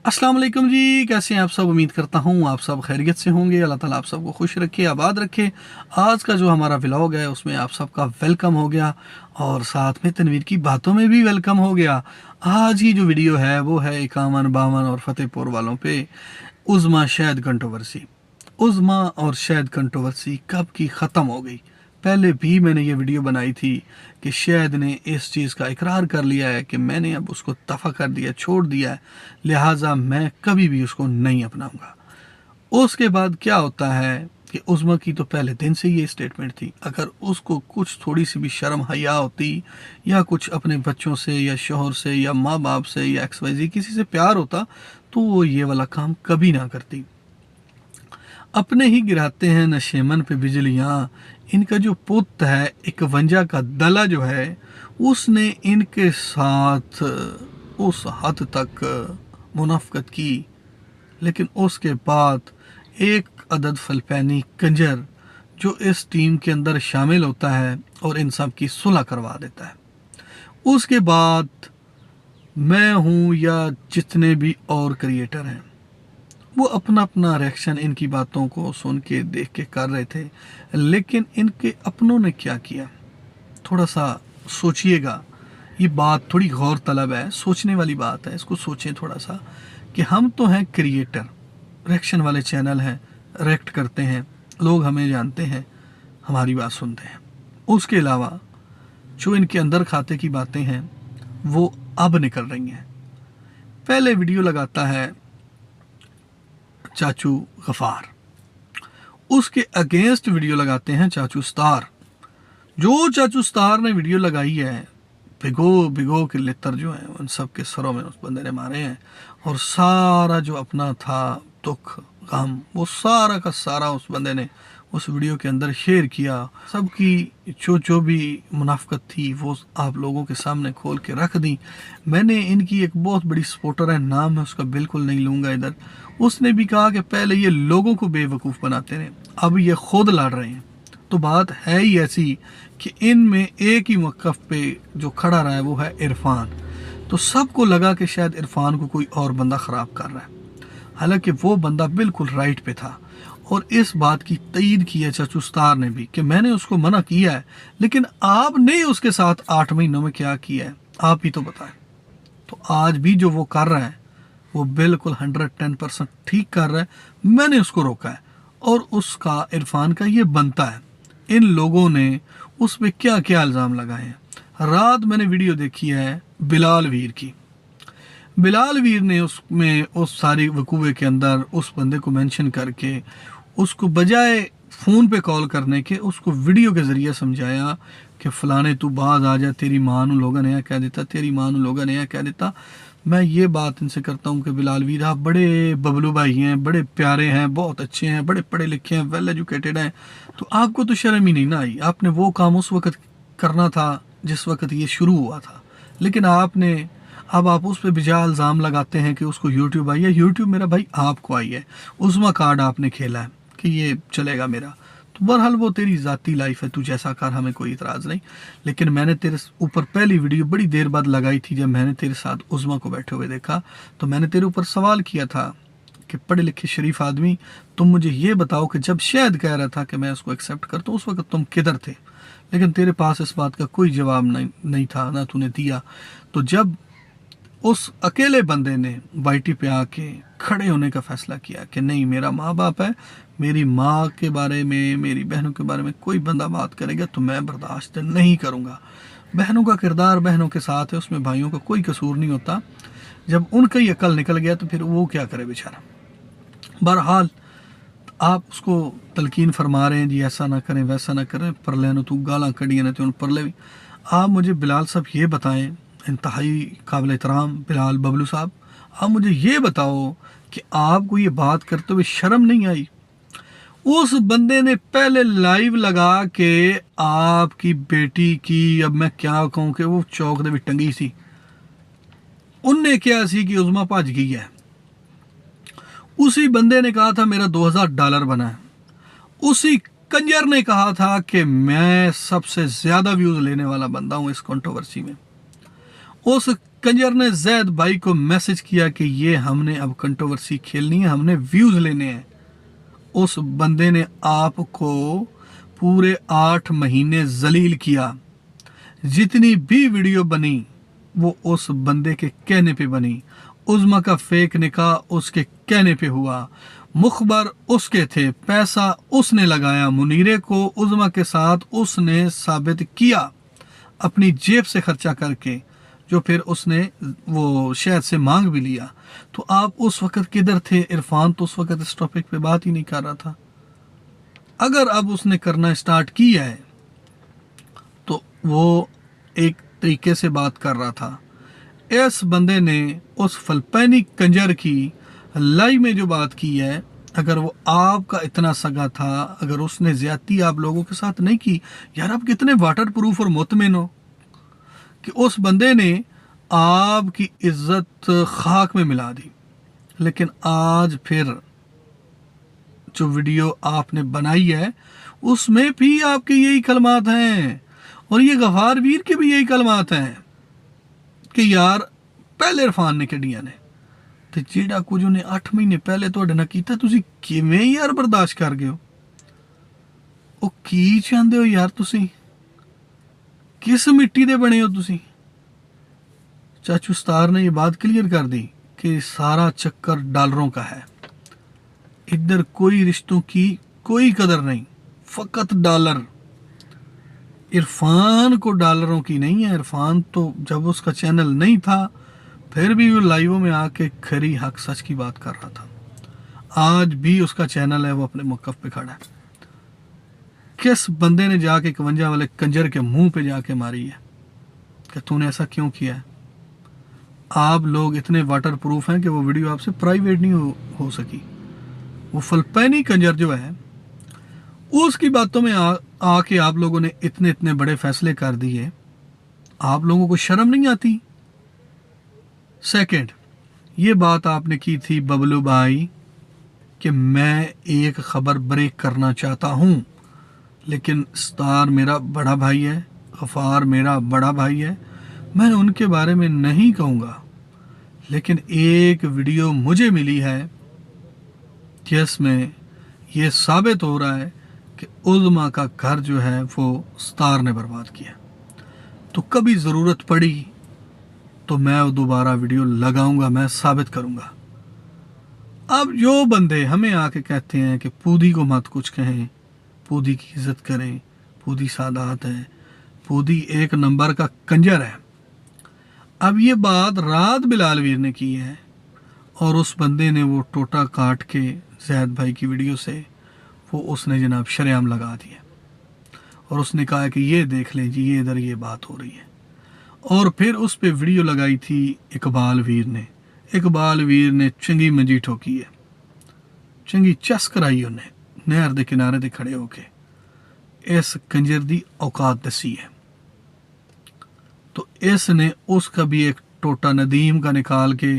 अस्सलाम वालेकुम जी, कैसे हैं आप सब। उम्मीद करता हूँ आप सब खैरियत से होंगे। अल्लाह ताला आप सबको खुश रखे, आबाद रखे। आज का जो हमारा व्लॉग है उसमें आप सबका वेलकम हो गया और साथ में तनवीर की बातों में भी वेलकम हो गया। आज की जो वीडियो है वो है 51, 52 और फतेहपुर वालों पे उज़्मा शहद कंट्रोवर्सी। उज़्मा और शहद कंट्रोवर्सी कब की ख़त्म हो गई। पहले भी मैंने ये वीडियो बनाई थी कि शहद ने इस चीज़ का इकरार कर लिया है कि मैंने अब उसको दफ़ा कर दिया, छोड़ दिया है, लिहाजा मैं कभी भी उसको नहीं अपनाऊंगा। उसके बाद क्या होता है कि उज़्मा की तो पहले दिन से ये स्टेटमेंट थी, अगर उसको कुछ थोड़ी सी भी शर्म हया होती या कुछ अपने बच्चों से या शोहर से या माँ बाप से या XYZ किसी से प्यार होता तो वो ये वाला काम कभी ना करती। अपने ही गिराते हैं नशेमन पे बिजलियाँ। इनका जो पुत है 51 का दला जो है उसने इनके साथ उस हद तक मुनाफकत की, लेकिन उसके बाद एक अदद फलपैनी कंजर जो इस टीम के अंदर शामिल होता है और इन सब की सुलह करवा देता है। उसके बाद मैं हूँ या जितने भी और क्रिएटर हैं वो अपना अपना रिएक्शन इनकी बातों को सुन के देख के कर रहे थे, लेकिन इनके अपनों ने क्या किया थोड़ा सा सोचिएगा। ये बात थोड़ी गौर तलब है, सोचने वाली बात है, इसको सोचें थोड़ा सा कि हम तो हैं क्रिएटर, रिएक्शन वाले चैनल हैं, रिएक्ट करते हैं, लोग हमें जानते हैं, हमारी बात सुनते हैं। उसके अलावा जो इनके अंदर खाते की बातें हैं वो अब निकल रही हैं। पहले वीडियो लगाता है चाचू गफ़ार, उसके अगेंस्ट वीडियो लगाते हैं चाचू स्टार। जो चाचू स्टार ने वीडियो लगाई है भिगो भिगो के लितर जो हैं उन सब के सरों में उस बंदे ने मारे हैं, और सारा जो अपना था दुख गम वो सारा का सारा उस बंदे ने उस वीडियो के अंदर शेयर किया। सबकी जो भी मुनाफकत थी वो आप लोगों के सामने खोल के रख दी। मैंने इनकी एक बहुत बड़ी सपोर्टर है, नाम मैं उसका बिल्कुल नहीं लूँगा इधर, उसने भी कहा कि पहले ये लोगों को बेवकूफ़ बनाते रहे, अब ये खुद लड़ रहे हैं। तो बात है ही ऐसी कि इनमें एक ही मौक़िफ़ पे जो खड़ा रहा है वो है इरफान। तो सबको लगा कि शायद इरफान को कोई और बंदा ख़राब कर रहा है, हालांकि वो बंदा बिल्कुल राइट पे था। और इस बात की तईद की है चाचू स्टार ने भी कि मैंने उसको मना किया है, लेकिन आपने उसके साथ 8 महीनों में क्या किया है आप ही तो बताएं। तो आज भी जो वो कर रहा है वो बिल्कुल 110% ठीक कर रहा है। मैंने उसको रोका है और उसका इरफान का ये बनता है। इन लोगों ने उस पर क्या क्या इल्ज़ाम लगाए हैं। रात मैंने वीडियो देखी है बिलाल वीर की। बिलाल वीर ने उसमें उस सारी वकूवे के अंदर उस बंदे को मेंशन करके उसको बजाय फ़ोन पे कॉल करने के उसको वीडियो के ज़रिए समझाया कि फ़लाने तू बाज आ जा, तेरी माँ नू लोगों ने यह कह देता, तेरी माँ नू लोगों ने यह कह देता। मैं ये बात इनसे करता हूँ कि बिलाल वीर आप बड़े बबलू भाई हैं, बड़े प्यारे हैं, बहुत अच्छे हैं, बड़े पढ़े लिखे हैं, वेल एजुकेटेड हैं, तो आपको तो शर्म ही नहीं ना आई। आपने वो काम उस वक़्त करना था जिस वक़्त ये शुरू हुआ था, लेकिन आपने अब आप उस पर बेजा इल्ज़ाम लगाते हैं कि उसको यूट्यूब आई है। यूट्यूब मेरा भाई आपको आई है, उज़्मा कार्ड आपने खेला है कि ये चलेगा मेरा। तो बहरहाल वो तेरी ज़ाती लाइफ है, तू जैसा कर, हमें कोई इतराज़ नहीं। लेकिन मैंने तेरे ऊपर पहली वीडियो बड़ी देर बाद लगाई थी, जब मैंने तेरे साथ उज़्मा को बैठे हुए देखा तो मैंने तेरे ऊपर सवाल किया था कि पढ़े लिखे शरीफ आदमी, तुम मुझे ये बताओ कि जब शायद कह रहा था कि मैं उसको एक्सेप्ट करता हूँ उस वक्त तुम किधर थे। लेकिन तेरे पास इस बात का कोई जवाब नहीं था, ना तूने दिया। तो जब उस अकेले बंदे ने वाईटी पे आके खड़े होने का फैसला किया कि नहीं, मेरा माँ बाप है, मेरी माँ के बारे में, मेरी बहनों के बारे में कोई बंदा बात करेगा तो मैं बर्दाश्त नहीं करूँगा। बहनों का किरदार बहनों के साथ है, उसमें भाइयों का कोई कसूर नहीं होता। जब उनका ही अकल निकल गया तो फिर वो क्या करे बेचारा। बहरहाल आप उसको तलकीन फरमा रहे हैं जी ऐसा ना करें वैसा ना करें, परले नो तू गालां कड़ियां ने तो परले भी। आप मुझे बिलाल साहब ये बताएं, इंतहाई काबिल एहतराम बिलाल बबलू साहब, आप मुझे ये बताओ कि आपको ये बात करते हुए शर्म नहीं आई। उस बंदे ने पहले लाइव लगा के आपकी बेटी की, अब मैं क्या कहूँ कि वो चौक दे विच टंगी सी, उनने क्या सी कि उज़्मा भज गई है। उसी बंदे ने कहा था मेरा $2000 बना है। उसी कंजर ने कहा था कि मैं सबसे ज्यादा व्यूज लेने वाला बंदा हूं इस कंट्रोवर्सी में। उस कंजर ने जैद भाई को मैसेज किया कि ये हमने अब कंट्रोवर्सी खेलनी है, हमने व्यूज लेने हैं। उस बंदे ने आपको पूरे 8 महीने जलील किया। जितनी भी वीडियो बनी वो उस बंदे के कहने पे बनी। उज़मा का फेक निकाह उसके कहने पे हुआ, मुखबर उसके थे, पैसा उसने लगाया मुनीरे को, उज़मा के साथ उसने साबित किया अपनी जेब से खर्चा करके, जो फिर उसने वो शायद से मांग भी लिया। तो आप उस वक्त किधर थे? इरफान तो उस वक्त इस टॉपिक पे बात ही नहीं कर रहा था। अगर अब उसने करना स्टार्ट किया है तो वो एक तरीके से बात कर रहा था। इस बंदे ने उस फलपैनी कंजर की लाइव में जो बात की है, अगर वो आपका इतना सगा था, अगर उसने ज्यादती आप लोगों के साथ नहीं की, यार आप कितने वाटर प्रूफ और मुतमिन हो कि उस बंदे ने आपकी इज्जत खाक में मिला दी। लेकिन आज फिर जो वीडियो आपने बनाई है उसमें भी आपके यही कलमात हैं, और ये गफार वीर के भी यही कलमात हैं कि यार पहले इरफान ने कड़ियां ने ਤੇ ਜਿਹੜਾ ਕੁਝ ਉਹਨੇ 8 ਮਹੀਨੇ ਪਹਿਲੇ ਤੁਹਾਡੇ ਨਾਲ ਕੀਤਾ, ਤੁਸੀਂ ਕਿਵੇਂ ਯਾਰ ਬਰਦਾਸ਼ਤ ਕਰ ਗਏ ਹੋ? ਉਹ ਕੀ ਚਾਹੁੰਦੇ ਹੋ ਯਾਰ? ਤੁਸੀਂ किस मिट्टी दे बने हो तुसी? चाचू स्टार ने ये बात क्लियर कर दी कि सारा चक्कर डॉलरों का है। इधर कोई रिश्तों की कोई कदर नहीं, फकत डॉलर। इरफान को डॉलरों की नहीं है। इरफान तो जब उसका चैनल नहीं था फिर भी वो लाइवों में आके खरी हक सच की बात कर रहा था। आज भी उसका चैनल है, वो अपने मौक़िफ़ पे खड़ा है। किस बंदे ने जाके 51 वाले कंजर के मुंह पे जाके मारी है कि तूने ऐसा क्यों किया है? आप लोग इतने वाटर प्रूफ हैं कि वो वीडियो आपसे प्राइवेट नहीं हो सकी। वो फलपैनी कंजर जो है उसकी बातों में आके आप लोगों ने इतने इतने बड़े फैसले कर दिए। आप लोगों को शर्म नहीं आती? सेकंड, ये बात आपने की थी बबलू भाई कि मैं एक खबर ब्रेक करना चाहता हूं, लेकिन स्टार मेरा बड़ा भाई है, गफार मेरा बड़ा भाई है, मैं उनके बारे में नहीं कहूँगा। लेकिन एक वीडियो मुझे मिली है जिसमें ये साबित हो रहा है कि उज़मा का घर जो है वो स्टार ने बर्बाद किया। तो कभी ज़रूरत पड़ी तो मैं दोबारा वीडियो लगाऊंगा, मैं साबित करूंगा। अब जो बंदे हमें आके कहते हैं कि पूदी को मत कुछ कहें, पूदी की इज्जत करें, पूदी सादात है, पूदी एक नंबर का कंजर है। अब ये बात रात बिलाल वीर ने की है और उस बंदे ने वो टोटा काट के जैद भाई की वीडियो से वो उसने जनाब शरेआम लगा दिया और उसने कहा कि ये देख लें जी, ये इधर ये बात हो रही है। और फिर उस पे वीडियो लगाई थी इकबाल वीर ने। इकबाल वीर ने चंगी मंजी ठोकी है, चंगी चस कराई उन्हें नहर दे किनारे ते खड़े होके। इस कंजर दी औकात दसी है। तो इसने उसका भी एक टोटा नदीम का निकाल के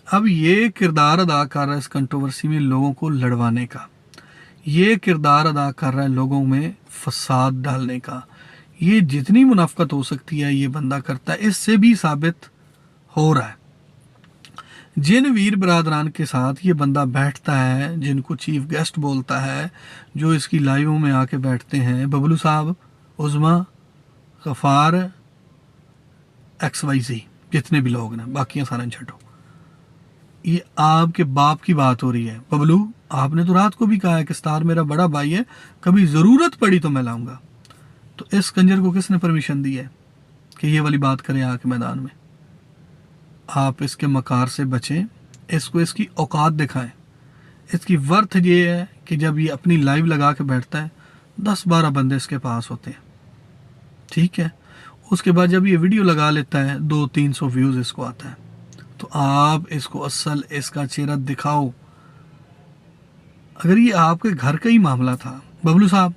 अब ये किरदार अदा कर रहा है इस कंट्रोवर्सी में लोगों को लड़वाने का। ये किरदार अदा कर रहा है लोगों में फसाद डालने का। ये जितनी मुनाफकत हो सकती है ये बंदा करता है। इससे भी साबित हो रहा है जिन वीर बरादरान के साथ ये बंदा बैठता है, जिनको चीफ गेस्ट बोलता है, जो इसकी लाइवों में आके बैठते हैं, बबलू साहब, उज़मा, गफार, XYZ, जितने भी लोग ना, बाकी सारा छठो, ये आपके बाप की बात हो रही है। बबलू, आपने तो रात को भी कहा है कि स्टार मेरा बड़ा भाई है, कभी ज़रूरत पड़ी तो मैं लाऊंगा। तो इस कंजर को किसने परमिशन दी है कि ये वाली बात करें आके मैदान में? आप इसके मकार से बचें, इसको इसकी औकात दिखाएं। इसकी वर्थ ये है कि जब ये अपनी लाइव लगा के बैठता है 10-12 बंदे इसके पास होते हैं, ठीक है। उसके बाद जब ये वीडियो लगा लेता है 200-300 व्यूज़ इसको आता है। तो आप इसको असल इसका चेहरा दिखाओ। अगर ये आपके घर का ही मामला था, बबलू साहब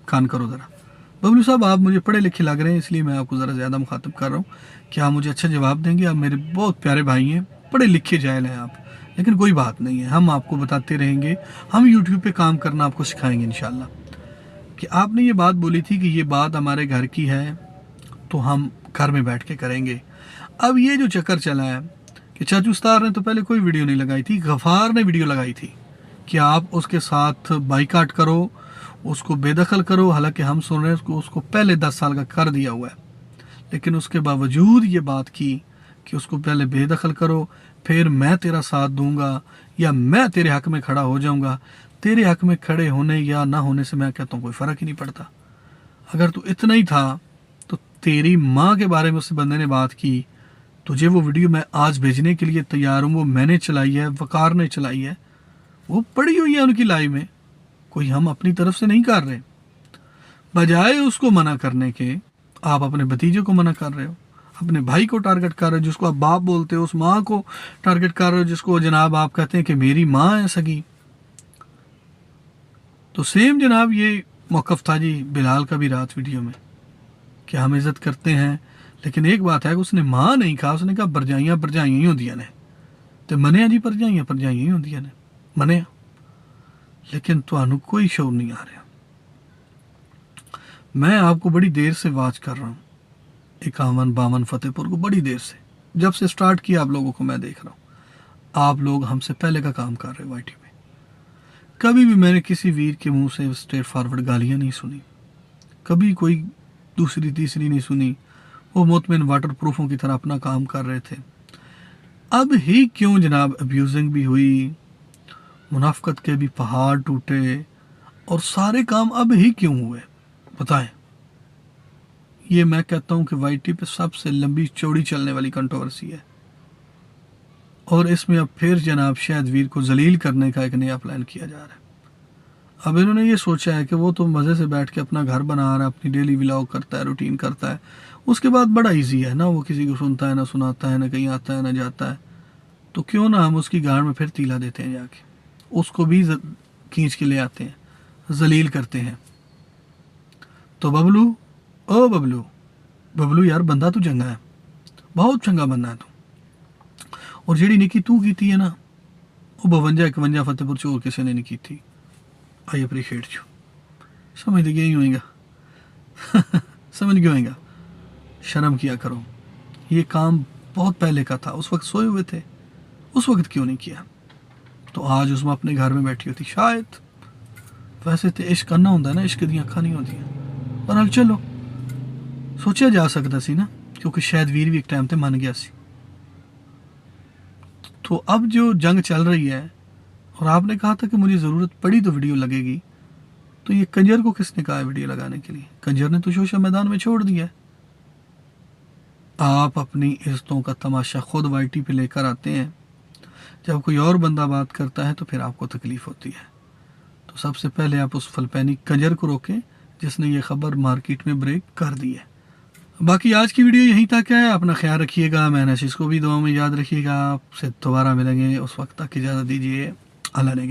कान करो ज़रा, बबलू साहब आप मुझे पढ़े लिखे लग रहे हैं इसलिए मैं आपको ज़रा ज़्यादा मुखातिब कर रहा हूँ कि आप मुझे अच्छा जवाब देंगे। आप मेरे बहुत प्यारे भाई हैं, पढ़े लिखे जाहिल हैं आप, लेकिन कोई बात नहीं है, हम आपको बताते रहेंगे। हम यूट्यूब पे काम करना आपको सिखाएंगे इंशाल्लाह। कि आपने ये बात बोली थी कि ये बात हमारे घर की है तो हम घर में बैठ के करेंगे। अब ये जो चक्कर चला है कि चाचू स्टार ने तो पहले कोई वीडियो नहीं लगाई थी, गफ़ार ने वीडियो लगाई थी कि आप उसके साथ बाइकाट करो, उसको बेदखल करो। हालांकि हम सुन रहे हैं उसको पहले 10 साल का कर दिया हुआ है, लेकिन उसके बावजूद ये बात की कि उसको पहले बेदखल करो, फिर मैं तेरा साथ दूंगा या मैं तेरे हक में खड़ा हो जाऊंगा। तेरे हक में खड़े होने या ना होने से मैं कहता हूँ कोई फ़र्क ही नहीं पड़ता। अगर तू इतना ही था तो तेरी माँ के बारे में उस बंदे ने बात की, तुझे वो वीडियो मैं आज भेजने के लिए तैयार हूँ, वो मैंने चलाई है, वकार ने चलाई है, वो पड़ी हुई है उनकी लाइव में, कोई हम अपनी तरफ से नहीं कर रहे। बजाय उसको मना करने के आप अपने भतीजे को मना कर रहे हो, अपने भाई को टारगेट कर रहे हो, जिसको आप बाप बोलते हो, उस माँ को टारगेट कर रहे हो जिसको जनाब आप कहते हैं कि मेरी माँ है सगी। तो सेम जनाब ये मौक़िफ़ था जी बिलाल का भी रात वीडियो में कि हम इज़्ज़त करते हैं, लेकिन एक बात है कि उसने माँ नहीं कहा, उसने कहा बरजाइयाँ बरजाइयाँ ही होंदियां ने, तो मने जी बरजाइयाँ बरजाइयाँ ही होंदियां ने, मने। लेकिन तुहानू कोई शौर नहीं आ रहा। मैं आपको बड़ी देर से वाच कर रहा हूँ, 51-52 फतेहपुर को बड़ी देर से, जब से स्टार्ट किया आप लोगों को मैं देख रहा हूँ। आप लोग हमसे पहले का काम कर रहे हो वाईटी में। कभी भी मैंने किसी वीर के मुंह से स्ट्रेट फॉरवर्ड गालियाँ नहीं सुनी, कभी कोई दूसरी तीसरी नहीं सुनी। वो मुतमिन वाटर प्रूफों की तरह अपना काम कर रहे थे। अब ही क्यों जनाब अब्यूजिंग भी हुई, मुनाफकत के भी पहाड़ टूटे और सारे काम अब ही क्यों हुए बताएं। ये मैं कहता हूँ कि वाईटी पे सबसे लंबी चौड़ी चलने वाली कंट्रोवर्सी है, और इसमें अब फिर जनाब शायद वीर को जलील करने का एक नया प्लान किया जा रहा है। अब इन्होंने ये सोचा है कि वो तो मज़े से बैठ के अपना घर बना रहा है, अपनी डेली व्लॉग करता है, रूटीन करता है, उसके बाद बड़ा इजी है ना, वो किसी को सुनता है ना सुनाता है ना कहीं आता है ना जाता है, तो क्यों ना हम उसकी गाड़ में फिर तीला देते हैं, जाके उसको भी खींच के ले आते हैं, जलील करते हैं। तो बबलू, ओ बबलू, बबलू यार बंदा तू चंगा है, बहुत चंगा बंदा है तू, और जेड़ी निकी तू की है ना वो 52-51 फतेहपुर च होर किसी ने नहीं की थी। आई अप्रीशिएट यू। समझ गया ही होएगा समझ गया होएगा। शर्म किया करो, ये काम बहुत पहले का था, उस वक्त सोए हुए थे, उस वक्त क्यों नहीं किया। तो आज उसमें अपने घर में बैठी होती शायद। वैसे तो इश्क करना होंगे ना, इश्क दी अखा नहीं होती, पर हल चलो सोचा जा सकता सी ना, क्योंकि शायद वीर भी एक टाइम पे मन गया सी। तो अब जो जंग चल रही है, और आपने कहा था कि मुझे ज़रूरत पड़ी तो वीडियो लगेगी, तो ये कंजर को किसने कहा है वीडियो लगाने के लिए? कंजर ने तो शोशा मैदान में छोड़ दिया है। आप अपनी इज्जतों का तमाशा खुद वाईटी पे लेकर आते हैं, जब कोई और बंदा बात करता है तो फिर आपको तकलीफ़ होती है। तो सबसे पहले आप उस फलपैनी कंजर को रोकें जिसने ये खबर मार्केट में ब्रेक कर दी है। बाकी आज की वीडियो यहीं तक है। अपना ख्याल रखिएगा, मैंने इसको भी दुआ में याद रखिएगा। आपसे दोबारा मिलेंगे, उस वक्त तक इजाज़त दीजिए। अल्लाह ने